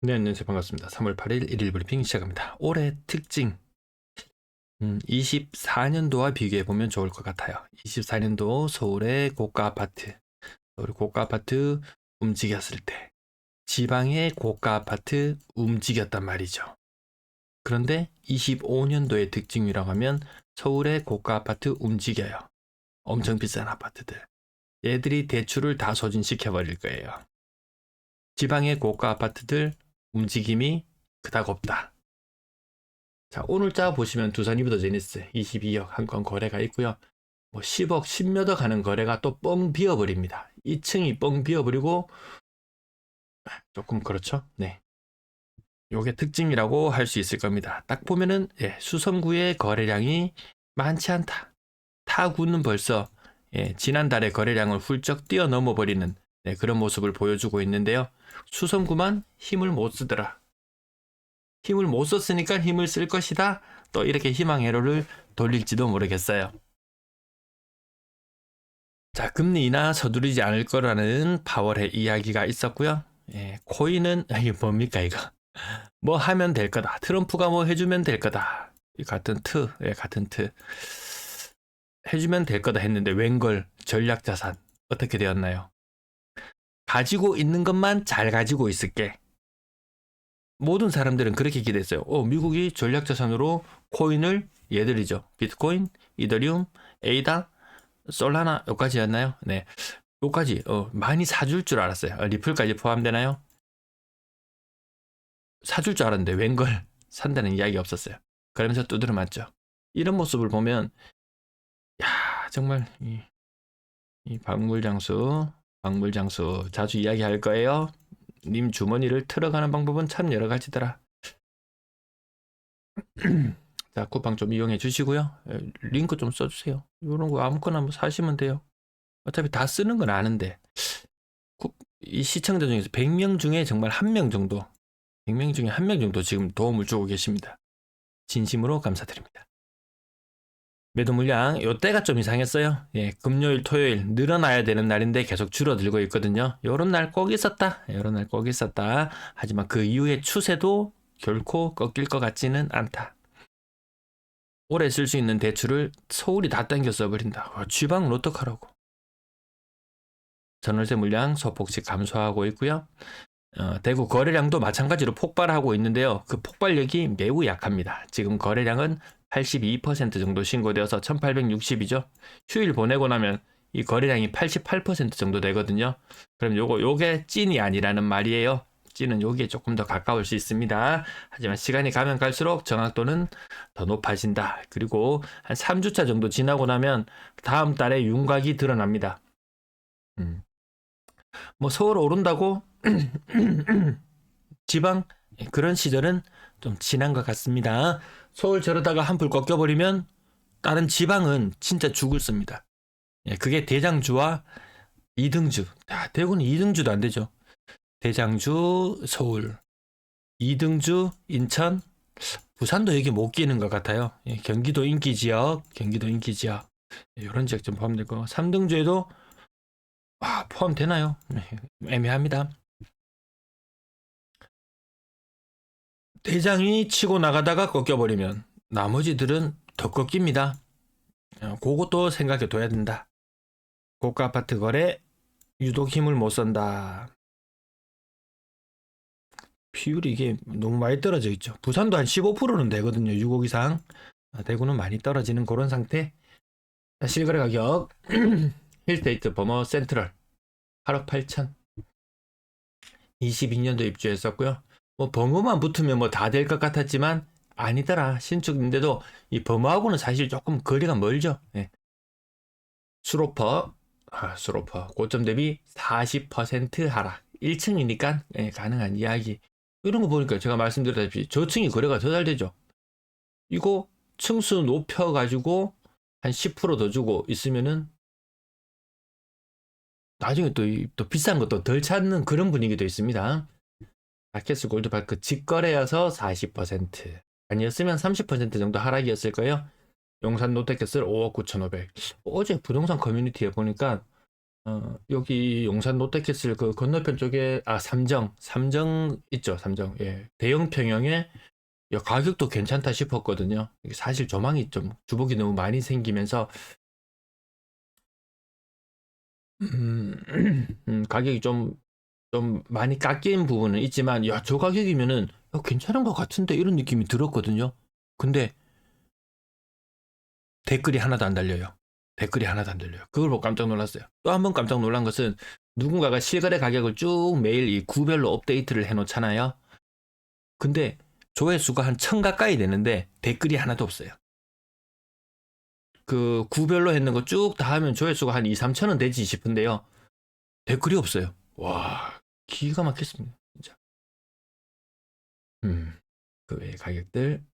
네, 안녕하세요. 반갑습니다. 3월 8일 일일 브리핑 시작합니다. 올해 특징. 24년도와 비교해보면 좋을 것 같아요. 24년도 서울의 고가 아파트, 서울의 고가 아파트 움직였을 때, 지방의 고가 아파트 움직였단 말이죠. 그런데 25년도의 특징이라고 하면 서울의 고가 아파트 움직여요. 엄청 비싼 아파트들. 얘들이 대출을 다 소진시켜버릴 거예요. 지방의 고가 아파트들 움직임이 그닥 없다. 자, 오늘자 보시면 두산 이브더제니스 22억 한 건 거래가 있고요. 뭐 10억, 10몇억 하는 거래가 또 뻥 비어버립니다. 2층이 뻥 비어버리고 조금 그렇죠? 네. 요게 특징이라고 할 수 있을 겁니다. 딱 보면은 수성구의 거래량이 많지 않다. 타구는 벌써 지난달의 거래량을 훌쩍 뛰어넘어 버리는 그런 모습을 보여주고 있는데요. 수성구만 힘을 못 쓰더라. 힘을 못 썼으니까 힘을 쓸 것이다. 또 이렇게 희망 회로를 돌릴지도 모르겠어요. 자, 금리 인하 서두르지 않을 거라는 파월의 이야기가 있었고요. 코인은 이게 뭡니까 이거? 뭐 하면 될 거다. 트럼프가 뭐 해주면 될 거다. 같은 같은 트. 해주면 될 거다 했는데 웬걸 전략자산 어떻게 되었나요? 가지고 있는 것만 잘 가지고 있을게. 모든 사람들은 그렇게 기대했어요. 미국이 전략자산으로 코인을 얘들이죠. 비트코인, 이더리움, 에이다, 솔라나 여기까지였나요? 네, 여기까지 많이 사줄 줄 알았어요. 리플까지 포함되나요? 사줄 줄 알았는데 웬걸 산다는 이야기 없었어요. 그러면서 두드려 맞죠. 이런 모습을 보면 야 정말 이 박물장수 자주 이야기할 거예요. 님 주머니를 틀어가는 방법은 참 여러 가지더라. 자, 쿠팡 좀 이용해 주시고요. 링크 좀 써주세요. 이런 거 아무거나 뭐 사시면 돼요. 어차피 다 쓰는 건 아는데 이 시청자 중에서 100명 중에 정말 한 명 정도 100명 중에 한 명 정도 지금 도움을 주고 계십니다. 진심으로 감사드립니다. 매도 물량 요때가 좀 이상했어요. 금요일 토요일 늘어나야 되는 날인데 계속 줄어들고 있거든요. 요런 날 꼭 있었다. 요런 날 꼭 있었다. 하지만 그 이후의 추세도 결코 꺾일 것 같지는 않다. 오래 쓸 수 있는 대출을 서울이 다 땡겨 써버린다. 지방은 어떡하라고. 전월세 물량 소폭씩 감소하고 있고요. 대구 거래량도 마찬가지로 폭발하고 있는데요. 그 폭발력이 매우 약합니다. 지금 거래량은 82% 정도 신고되어서 1860이죠. 휴일 보내고 나면 이 거래량이 88% 정도 되거든요. 그럼 요게 찐이 아니라는 말이에요. 찐은 여기에 조금 더 가까울 수 있습니다. 하지만 시간이 가면 갈수록 정확도는 더 높아진다. 그리고 한 3주차 정도 지나고 나면 다음 달에 윤곽이 드러납니다. 뭐 서울 오른다고 지방 그런 시절은 좀 지난 것 같습니다. 서울 저러다가 한풀 꺾여버리면 다른 지방은 진짜 죽을 씁니다. 그게 대장주와 이등주. 대구는 이등주도 안 되죠. 대장주, 서울, 이등주, 인천, 부산도 여기 못 끼는 것 같아요. 경기도 인기 지역, 이런 지역 좀 포함될 거. 3등주에도 포함되나요? 애매합니다. 대장이 치고 나가다가 꺾여버리면 나머지들은 더 꺾입니다. 그것도 생각해 둬야 된다. 고가 아파트 거래 유독 힘을 못 쓴다. 비율이 이게 너무 많이 떨어져 있죠. 부산도 한 15%는 되거든요. 6억 이상. 대구는 많이 떨어지는 그런 상태. 실거래 가격 힐스테이트 버머 센트럴 8억 8천 22년도 입주했었고요. 뭐 버머만 붙으면 뭐 다 될 것 같았지만 아니더라. 신축인데도 이 버머하고는 사실 조금 거리가 멀죠. 수로퍼 고점 대비 40% 하락. 1층이니까 가능한 이야기. 이런 거 보니까 제가 말씀드렸다시피 저층이 거래가 더 잘 되죠. 이거 층수 높여가지고 한 10%더 주고 있으면은 나중에 또 비싼 것도 덜 찾는 그런 분위기도 있습니다. 라켓스 골드파크 직거래여서 40%. 아니었으면 30% 정도 하락이었을 거예요. 용산 롯데캐슬 5억 9,500. 어제 부동산 커뮤니티에 보니까 여기 용산 롯데캐슬 그 건너편 쪽에 삼정 있죠, 삼정. 예. 대형 평형에 야, 가격도 괜찮다 싶었거든요. 이게 사실 조망이 좀 주복이 너무 많이 생기면서 음, 가격이 좀 많이 깎인 부분은 있지만 야, 저 가격이면은 야, 괜찮은 것 같은데 이런 느낌이 들었거든요. 근데 댓글이 하나도 안 달려요. 댓글이 하나도 안 달려요. 그걸 보고 깜짝 놀랐어요. 또 한 번 깜짝 놀란 것은 누군가가 실거래 가격을 쭉 매일 이 구별로 업데이트를 해놓잖아요. 근데 조회수가 한 1000 가까이 되는데 댓글이 하나도 없어요. 그 구별로 했는 거 쭉 다 하면 조회수가 한 2, 3천은 되지 싶은데요. 댓글이 없어요. 와, 기가 막혔습니다. 진짜. 그 외의 가격들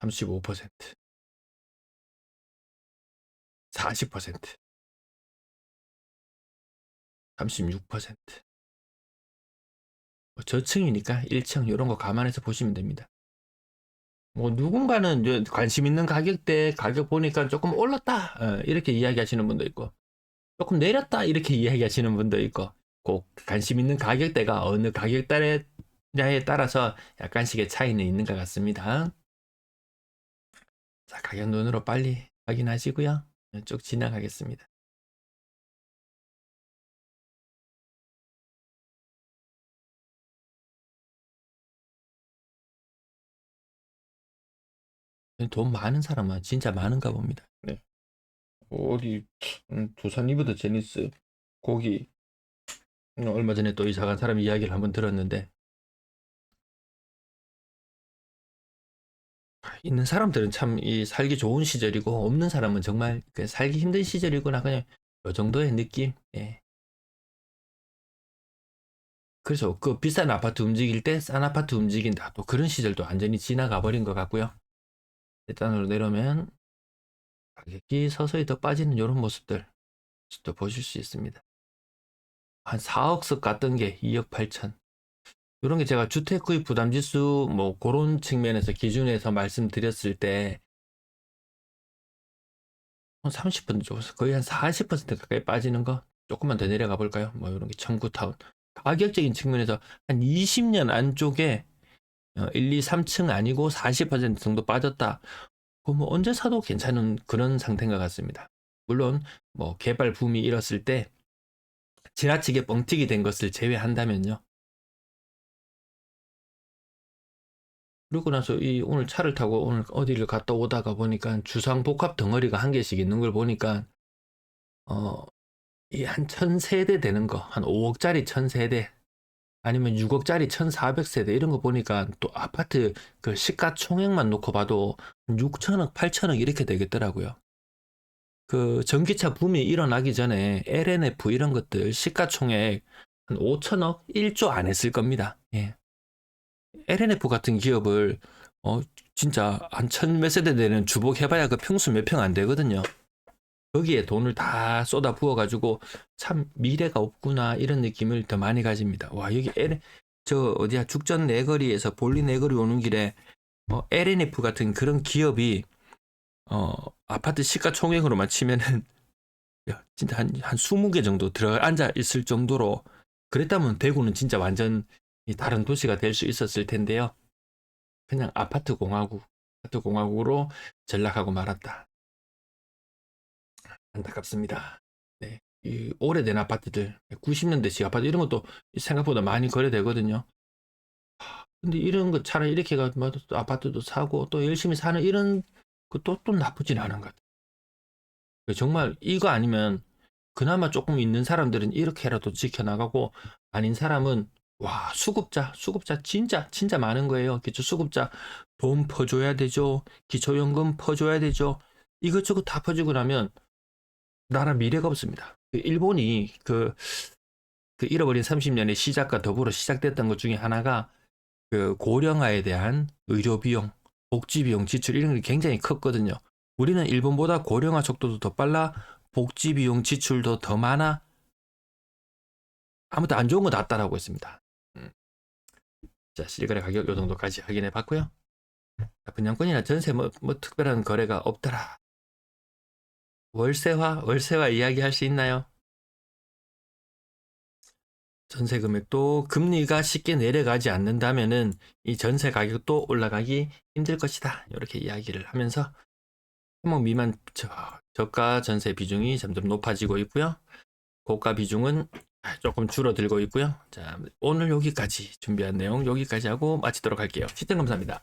35%, 40%, 36%. 저층이니까 1층 이런 거 감안해서 보시면 됩니다. 뭐 누군가는 이제 관심 있는 가격대 가격 보니까 조금 올랐다 이렇게 이야기하시는 분도 있고 조금 내렸다 이렇게 이야기하시는 분도 있고 꼭 관심 있는 가격대가 어느 가격대냐에 따라서 약간씩의 차이는 있는 것 같습니다. 자, 가격 눈으로 빨리 확인하시고요. 쭉 지나가겠습니다. 돈 많은 사람은 진짜 많은가 봅니다. 네. 어디 두산 리버드 제니스 거기 얼마 전에 또 이사 간 사람 이야기를 한번 들었는데 있는 사람들은 참 이 살기 좋은 시절이고 없는 사람은 정말 그 살기 힘든 시절이구나 그냥 요 정도의 느낌. 예. 그래서 그 비싼 아파트 움직일 때 싼 아파트 움직인다. 또 그런 시절도 완전히 지나가 버린 것 같고요. 일단으로 내려오면 가격이 서서히 더 빠지는 이런 모습들 또 보실 수 있습니다. 한 4억석 갔던 게 2억 8천. 이런 게 제가 주택 구입 부담 지수 뭐 그런 측면에서 기준에서 말씀드렸을 때 한 30% 정도 거의 한 40% 가까이 빠지는 거 조금만 더 내려가 볼까요? 뭐 이런 게 청구타운 가격적인 측면에서 한 20년 안쪽에 1, 2, 3층 아니고 40% 정도 빠졌다. 뭐 언제 사도 괜찮은 그런 상태인 것 같습니다. 물론 뭐 개발 붐이 일었을 때 지나치게 뻥튀기 된 것을 제외한다면요. 그러고 나서 이 오늘 차를 타고 오늘 어디를 갔다 오다가 보니까 주상 복합 덩어리가 한 개씩 있는 걸 보니까 이 한 1000세대 되는 거, 한 5억짜리 1000세대 아니면 6억짜리 1400세대 이런 거 보니까 또 아파트 그 시가총액만 놓고 봐도 6천억, 8천억 이렇게 되겠더라고요. 그 전기차 붐이 일어나기 전에 LNF 이런 것들 시가총액 한 5천억, 1조 안 했을 겁니다. 예. LNF 같은 기업을 진짜 한 천 몇 세대 되는 주복 해봐야 그 평수 몇 평 안 되거든요. 거기에 돈을 다 쏟아 부어가지고 참 미래가 없구나 이런 느낌을 더 많이 가집니다. 와 여기 저 어디야 죽전 내거리에서 볼리 내거리 오는 길에 LNF 같은 그런 기업이 아파트 시가총액으로만 치면은 야, 진짜 한 20개 정도 들어 앉아 있을 정도로 그랬다면 대구는 진짜 완전 다른 도시가 될 수 있었을 텐데요. 그냥 아파트 공화국으로 전락하고 말았다. 안타깝습니다. 네. 이 오래된 아파트들, 90년대식 아파트 이런 것도 생각보다 많이 거래되거든요. 근데 이런 거 차라리 이렇게 가 뭐 아파트도 사고 또 열심히 사는 이런 것도 또 나쁘진 않은 것 같아요. 정말 이거 아니면 그나마 조금 있는 사람들은 이렇게라도 지켜나가고 아닌 사람은 와 수급자 진짜 많은 거예요. 기초수급자 돈 퍼줘야 되죠. 기초연금 퍼줘야 되죠. 이것저것 다 퍼주고 나면 나라 미래가 없습니다. 일본이 그 잃어버린 30년의 시작과 더불어 시작됐던 것 중에 하나가 그 고령화에 대한 의료 비용, 복지 비용 지출 이런 게 굉장히 컸거든요. 우리는 일본보다 고령화 속도도 더 빨라, 복지 비용 지출도 더 많아. 아무튼 안 좋은 거 낫다라고 했습니다. 자, 실거래 가격 요 정도까지 확인해 봤고요. 분양권이나 전세 뭐 특별한 거래가 없더라. 월세화 이야기할 수 있나요? 전세 금액도 금리가 쉽게 내려가지 않는다면은 이 전세 가격도 올라가기 힘들 것이다. 이렇게 이야기를 하면서 3억 미만 저가 전세 비중이 점점 높아지고 있고요. 고가 비중은 조금 줄어들고 있고요. 자, 오늘 여기까지 준비한 내용 여기까지 하고 마치도록 할게요. 시청 감사합니다.